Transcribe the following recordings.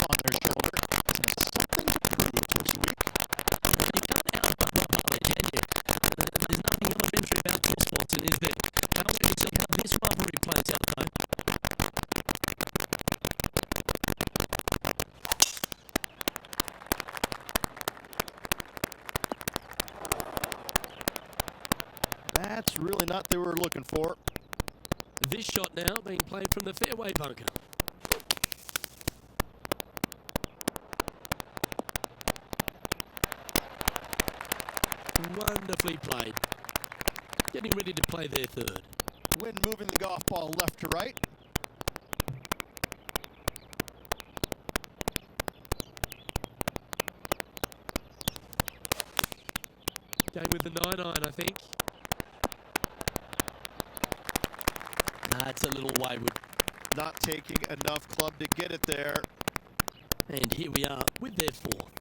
on their shoulder. Something to prove this week. You can't outbutt the public, can you? There's nothing elementary about this, Watson, is there? Can't wait to see how this rivalry plays out, though. That's really not what they were looking for. This shot now being played from the fairway bunker. Wonderfully played. Getting ready to play their third. Wind moving the golf ball left to right. Going with the 9-iron, I think. It's a little wayward. Not taking enough club to get it there. And here we are with their fourth.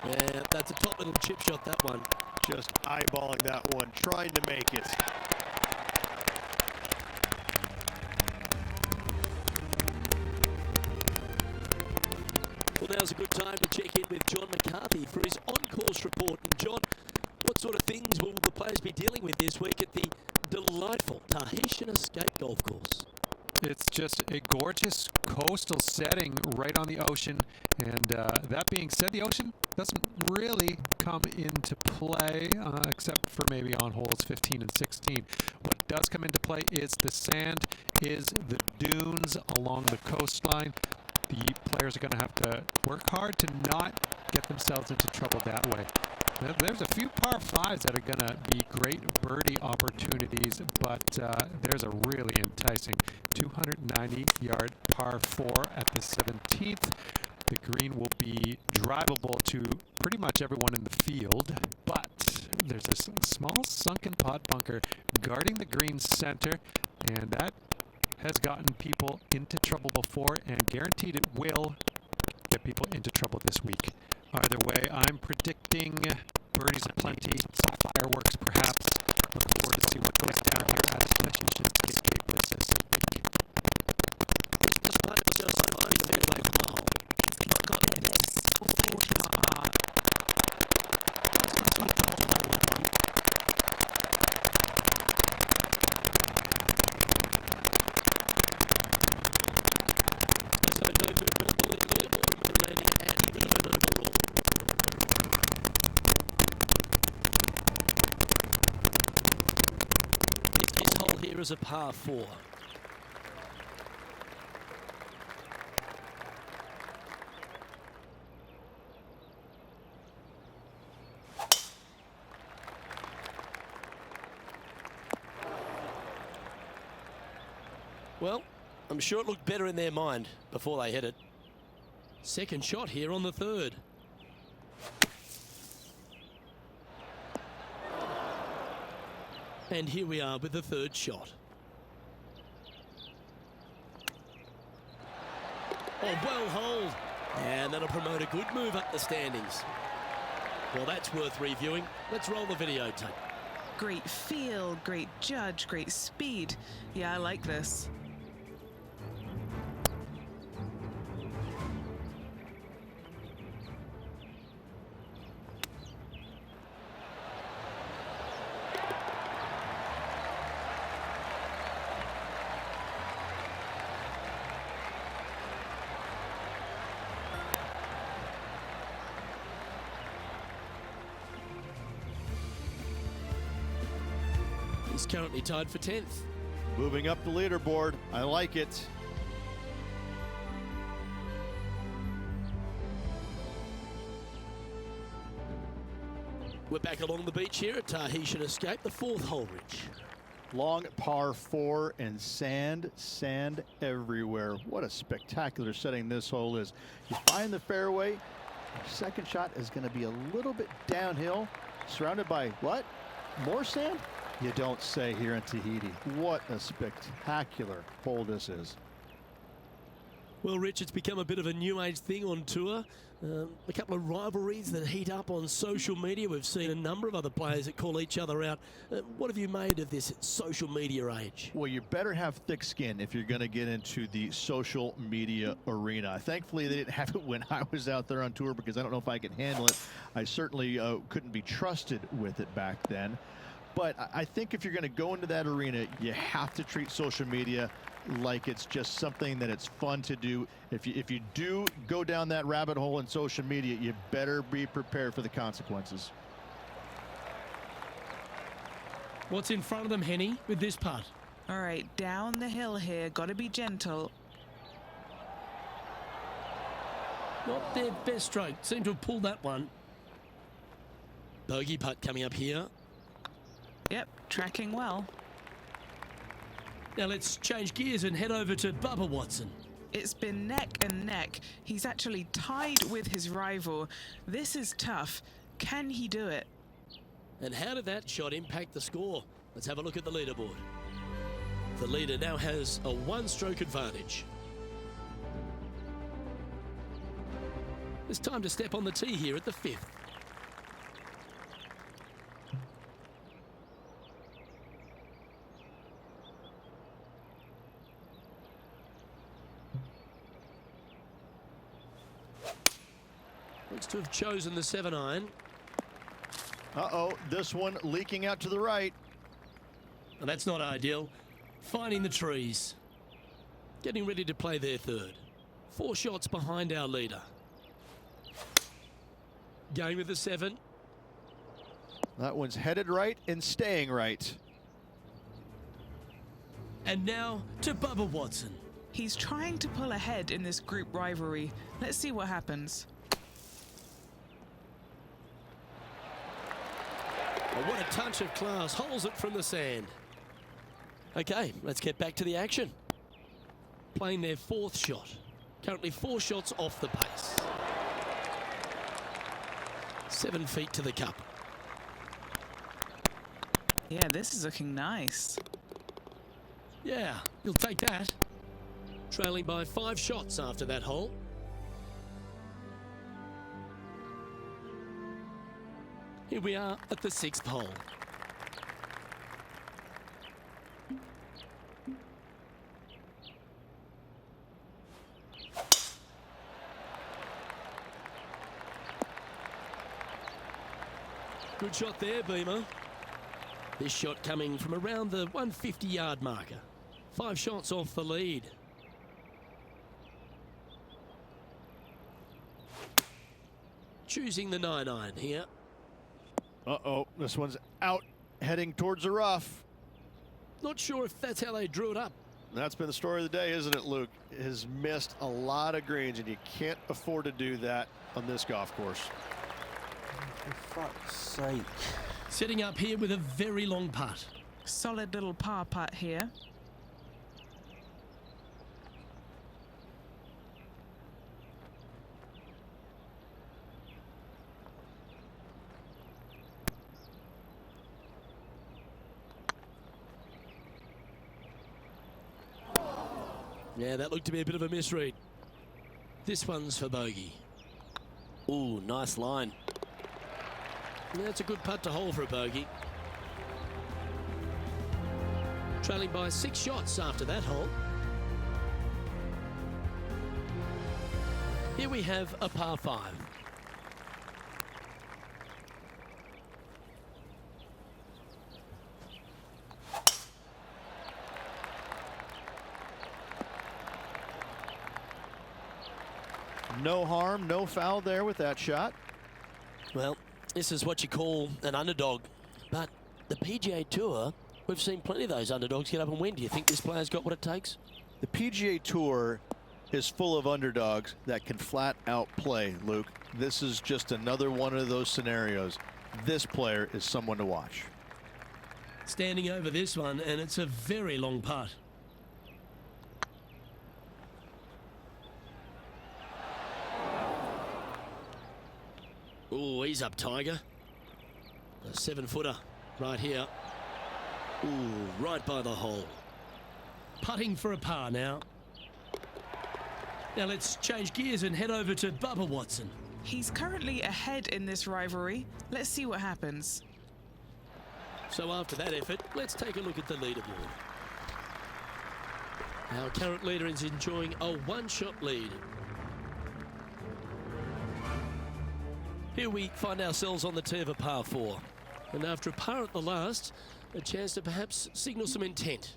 Yeah, that's a top little chip shot, that one. Just eyeballing that one, trying to make it. Well, now's a good time to check in with John McCarthy for his on-course report. And John, what sort of things will the players be dealing with this week at the delightful Tahitian Escape Golf Course? It's just a gorgeous coastal setting right on the ocean. And that being said, the ocean doesn't really come into play except for maybe on holes 15 and 16. What does come into play is the sand, is the dunes along the coastline. The players are going to have to work hard to not get themselves into trouble that way. There's a few par 5s that are going to be great birdie opportunities, but there's a really enticing 290-yard par 4 at the 17th. The green will be drivable to pretty much everyone in the field, but there's this small sunken pot bunker guarding the green center, and that has gotten people into trouble before and guaranteed it will get people into trouble this week. Either way, I'm predicting birdies aplenty, fireworks perhaps. Looking forward to see what goes down here at the Tahitian Escape this week. This putt is just fine fairway well. Got this. Here is a par 4. Well, I'm sure it looked better in their mind before they hit it. Second shot here on the third. And here we are with the third shot. Oh, well holed. And that'll promote a good move up the standings. Well, that's worth reviewing. Let's roll the videotape. Great feel, great judge, great speed. Yeah, I like this. He's currently tied for 10th. Moving up the leaderboard. I like it. We're back along the beach here at Tahitian Escape, the fourth hole, Rich. Long par 4 and sand everywhere. What a spectacular setting this hole is. You find the fairway. Your second shot is going to be a little bit downhill, surrounded by what? More sand? You don't say here in Tahiti. What a spectacular hole this is. Well, Rich, it's become a bit of a new age thing on tour. A couple of rivalries that heat up on social media. We've seen a number of other players that call each other out. What have you made of this social media age? Well, you better have thick skin if you're going to get into the social media arena. Thankfully, they didn't have it when I was out there on tour, because I don't know if I could handle it. I certainly couldn't be trusted with it back then. But I think if you're going to go into that arena, you have to treat social media like it's just something that it's fun to do. If you do go down that rabbit hole in social media, you better be prepared for the consequences. What's in front of them, Henny, with this putt? All right, down the hill here. Got to be gentle. Not their best stroke. Seem to have pulled that one. Bogey putt coming up here. Yep, tracking well. Now let's change gears and head over to Bubba Watson. It's been neck and neck. He's actually tied with his rival. This is tough. Can he do it? And how did that shot impact the score? Let's have a look at the leaderboard. The leader now has a one-stroke advantage. It's time to step on the tee here at the 5th. Looks to have chosen the 7-iron. Uh-oh, this one leaking out to the right. Well, that's not ideal. Finding the trees. Getting ready to play their third. 4 shots behind our leader. Going with the 7. That one's headed right and staying right. And now to Bubba Watson. He's trying to pull ahead in this group rivalry. Let's see what happens. Oh, what a touch of class. Holds it from the sand. Okay, let's get back to the action. Playing their 4th shot. Currently 4 shots off the pace. 7 feet to the cup. Yeah, this is looking nice. Yeah, you'll take that. Trailing by 5 shots after that hole. Here we are at the 6th hole. Good shot there, Beamer. This shot coming from around the 150-yard marker. 5 shots off the lead. Choosing the 9-iron here. Uh-oh, this one's out, heading towards the rough. Not sure if that's how they drew it up. That's been the story of the day, isn't it, Luke? Has missed a lot of greens, and you can't afford to do that on this golf course. For fuck's sake. Setting up here with a very long putt. Solid little par putt here. Yeah, that looked to be a bit of a misread. This one's for bogey. Ooh, nice line. That's a good putt to hole for a bogey. Trailing by 6 shots after that hole. Here we have a par 5. No harm, no foul there with that shot. Well, this is what you call an underdog. But the PGA Tour, we've seen plenty of those underdogs get up and win. Do you think this player's got what it takes? The PGA Tour is full of underdogs that can flat out play, Luke. This is just another one of those scenarios. This player is someone to watch. Standing over this one, and it's a very long putt. Oh, he's up, Tiger. A 7-footer right here. Ooh, right by the hole. Putting for a par now. Now let's change gears and head over to Bubba Watson. He's currently ahead in this rivalry. Let's see what happens. So after that effort, let's take a look at the leaderboard. Our current leader is enjoying a one-shot lead. Here we find ourselves on the tee of a par 4. And after a par at the last, a chance to perhaps signal some intent.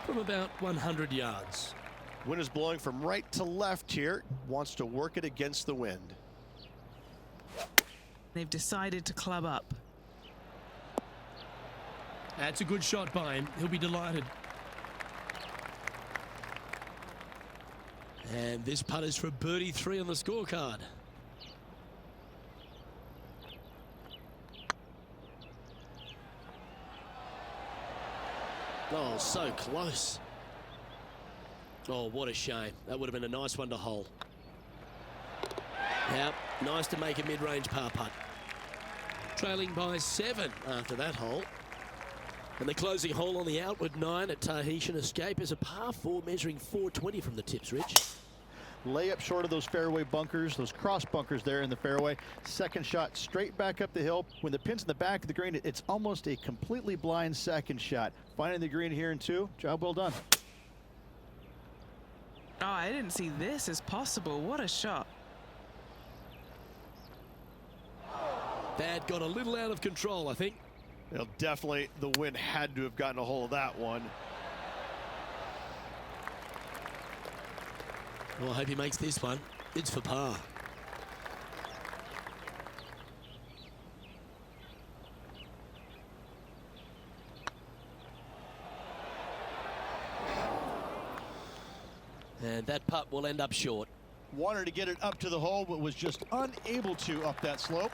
From about 100 yards. Wind is blowing from right to left here. Wants to work it against the wind. They've decided to club up. That's a good shot by him. He'll be delighted. And this putt is for birdie 3 on the scorecard. Oh, so close. Oh, what a shame. That would have been a nice one to hold. Yep, nice to make a mid-range par putt. Trailing by 7 after that hole. And the closing hole on the outward 9 at Tahitian Escape is a par 4 measuring 420 from the tips, Rich. Layup short of those fairway bunkers, those cross bunkers there in the fairway. Second shot straight back up the hill. When the pin's in the back of the green, it's almost a completely blind second shot. Finding the green here in 2, job well done. Oh, I didn't see this as possible. What a shot. That got a little out of control, I think. Well, definitely the wind had to have gotten a hold of that one. Well, I hope he makes this one. It's for par. And that putt will end up short. Wanted to get it up to the hole, but was just unable to up that slope.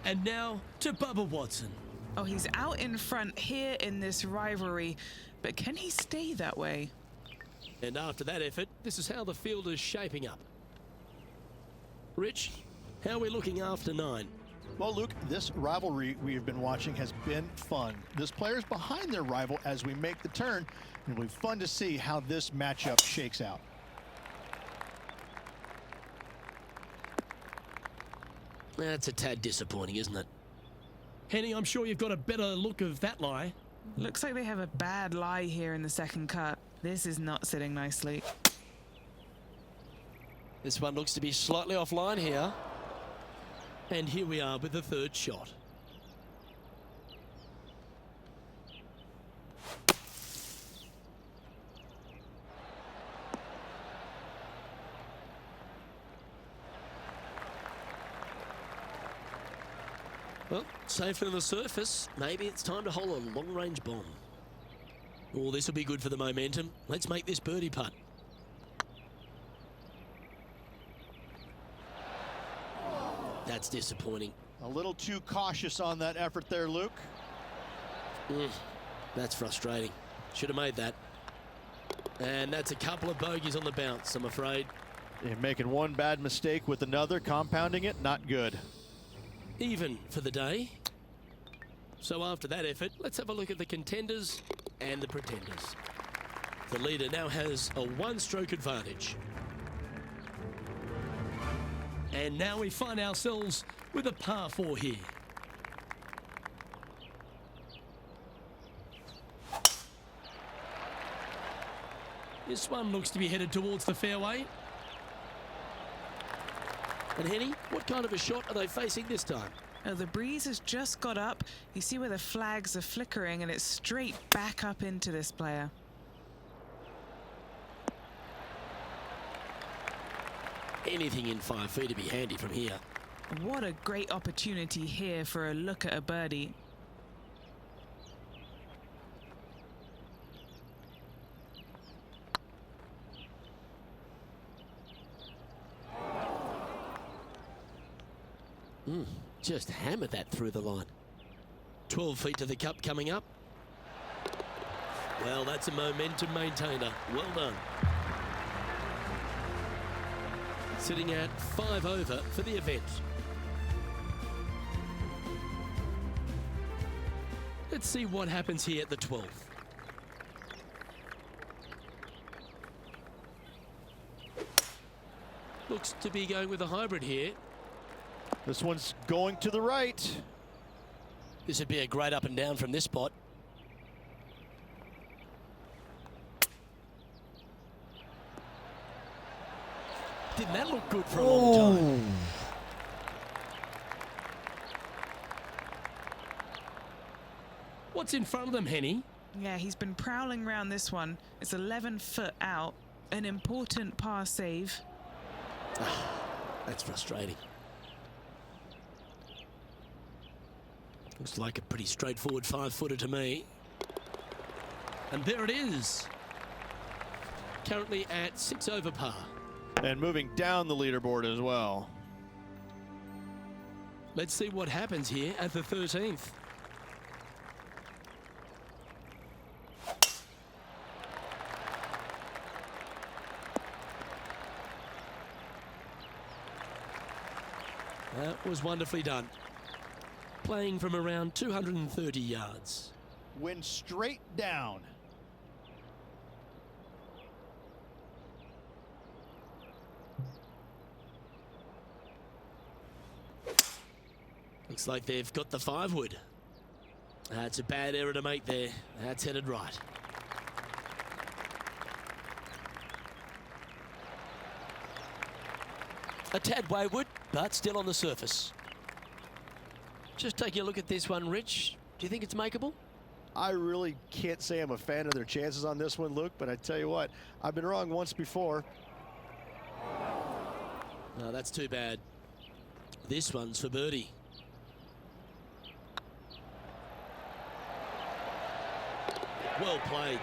And now to Bubba Watson. Oh, he's out in front here in this rivalry, but can he stay that way? And after that effort, this is how the field is shaping up. Rich, how are we looking after 9? Well, Luke, this rivalry we've been watching has been fun. This player's behind their rival as we make the turn, and it'll be fun to see how this matchup shakes out. That's a tad disappointing, isn't it? Henny, I'm sure you've got a better look of that lie. Looks like they have a bad lie here in the second cut. This is not sitting nicely. This one looks to be slightly offline here. And here we are with the third shot. Well, safely on the surface. Maybe it's time to hold a long-range bomb. Oh, this will be good for the momentum. Let's make this birdie putt. That's disappointing. A little too cautious on that effort there, Luke. That's frustrating. Should have made that. And that's a couple of bogeys on the bounce, I'm afraid. Yeah, making one bad mistake with another, compounding it, not good. Even for the day. So after that effort, let's have a look at the contenders and the pretenders. The leader now has a one-stroke advantage. And now we find ourselves with a par 4 here. This one looks to be headed towards the fairway. And Henny, what kind of a shot are they facing this time? Oh, the breeze has just got up. You see where the flags are flickering, and it's straight back up into this player. Anything in 5 feet to be handy from here. What a great opportunity here for a look at a birdie. Just hammered that through the line. 12 feet to the cup coming up. Well, that's a momentum maintainer. Well done. Sitting at 5 over for the event. Let's see what happens here at the 12th. Looks to be going with a hybrid here. This one's going to the right. This would be a great up and down from this spot. Didn't that look good for a long time? What's in front of them, Henny? Yeah, he's been prowling around this one. It's 11 foot out. An important par save. That's frustrating. Looks like a pretty straightforward 5-footer to me. And there it is. Currently at 6 over par. And moving down the leaderboard as well. Let's see what happens here at the 13th. That was wonderfully done. Playing from around 230 yards. Wind straight down. Looks like they've got the 5-wood. That's a bad error to make there. That's headed right. A tad wayward, but still on the surface. Just taking a look at this one, Rich. Do you think it's makeable? I really can't say I'm a fan of their chances on this one, Luke, but I tell you what, I've been wrong once before. No, that's too bad. This one's for birdie. Well played.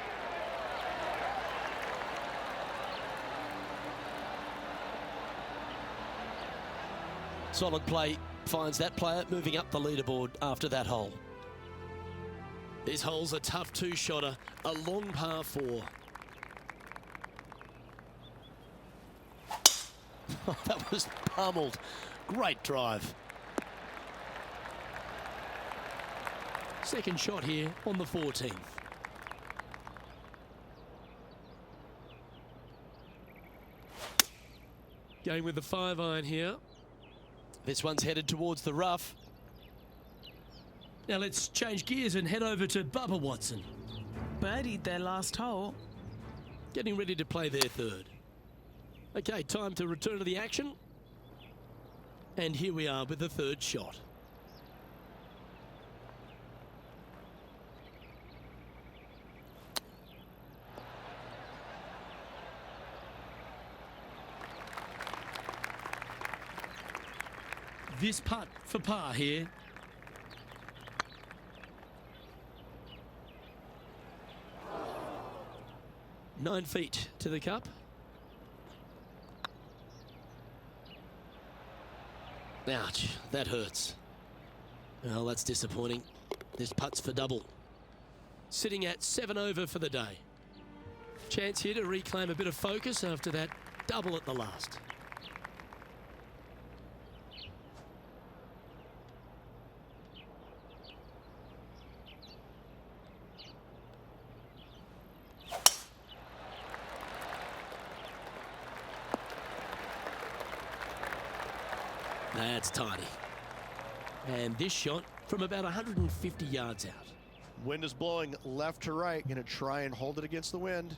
Solid play finds that player moving up the leaderboard after that hole. This hole's a tough two-shotter, a long par 4. That was pummeled. Great drive. Second shot here on the 14th. Going with the 5-iron here. This one's headed towards the rough. Now let's change gears and head over to Bubba Watson. Birdied their last hole. Getting ready to play their third. Okay, time to return to the action. And here we are with the third shot. This putt for par here. Nine feet to the cup. Ouch, that hurts. Well, that's disappointing. This putt's for double. Sitting at 7 over for the day. Chance here to reclaim a bit of focus after that double at the last. That's tiny. And this shot from about 150 yards out. Wind is blowing left to right. Going to try and hold it against the wind.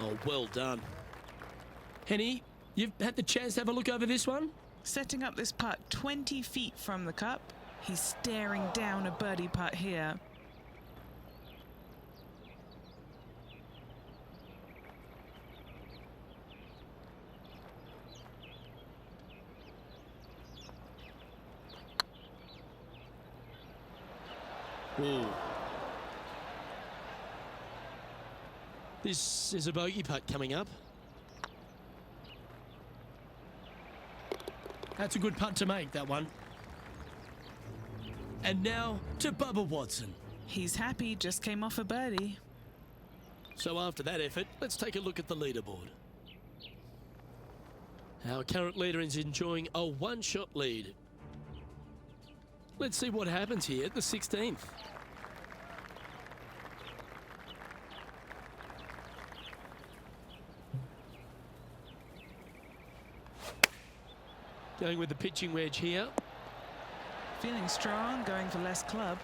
Oh, well done. Henny, you've had the chance to have a look over this one? Setting up this putt 20 feet from the cup. He's staring down a birdie putt here. Ooh. This is a bogey putt coming up. That's a good putt to make, that one. And now to Bubba Watson. He's happy, just came off a birdie. So after that effort, let's take a look at the leaderboard. Our current leader is enjoying a one-shot lead. Let's see what happens here at the 16th. Going with the pitching wedge here. Feeling strong, going for less club.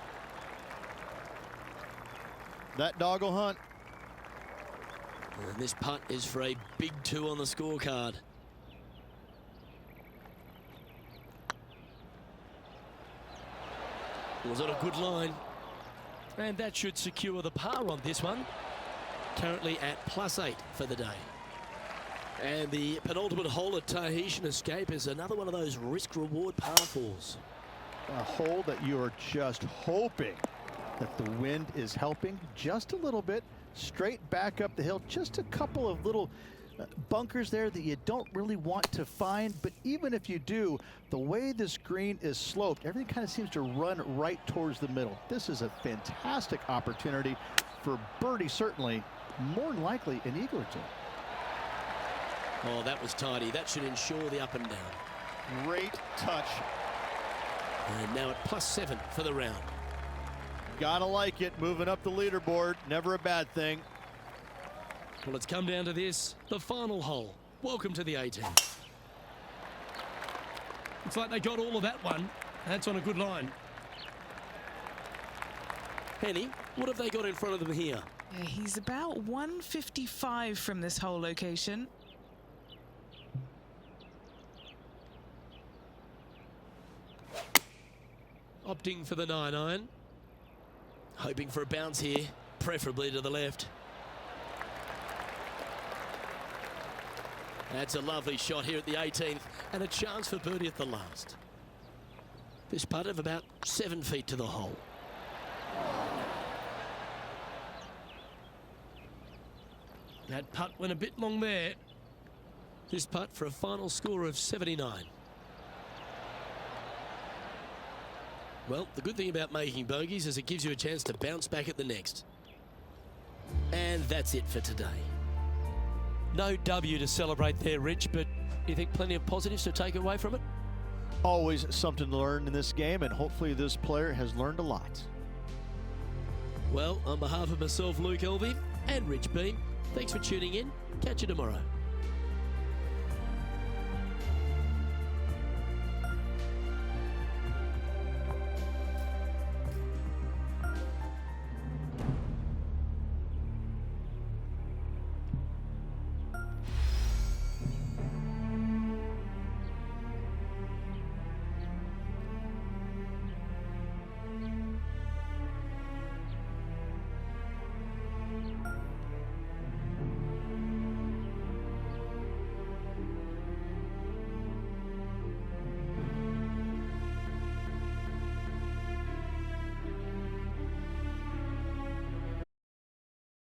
That dog will hunt. And this putt is for a big 2 on the scorecard. Was on a good line. And that should secure the par on this one. Currently at +8 for the day. And the penultimate hole at Tahitian Escape is another one of those risk-reward par 4s. A hole that you are just hoping that the wind is helping just a little bit. Straight back up the hill. Just a couple of little bunkers there that you don't really want to find. But even if you do, the way this green is sloped, everything kind of seems to run right towards the middle. This is a fantastic opportunity for birdie, certainly. More than likely an eagle or two. Oh, that was tidy. That should ensure the up and down. Great touch. And now at +7 for the round. Gotta like it. Moving up the leaderboard. Never a bad thing. Well, it's come down to this, the final hole. Welcome to the 18th. It's like they got all of that one. That's on a good line. Henny, what have they got in front of them here? Yeah, he's about 155 from this hole location. Opting for the 9-iron. Hoping for a bounce here, preferably to the left. That's a lovely shot here at the 18th and a chance for birdie at the last. This putt of about 7 feet to the hole. That putt went a bit long there. This putt for a final score of 79. Well, the good thing about making bogeys is it gives you a chance to bounce back at the next. And that's it for today. No W to celebrate there, Rich, but you think plenty of positives to take away from it? Always something to learn in this game, and hopefully this player has learned a lot. Well, on behalf of myself, Luke Elvey, and Rich Beam, thanks for tuning in. Catch you tomorrow.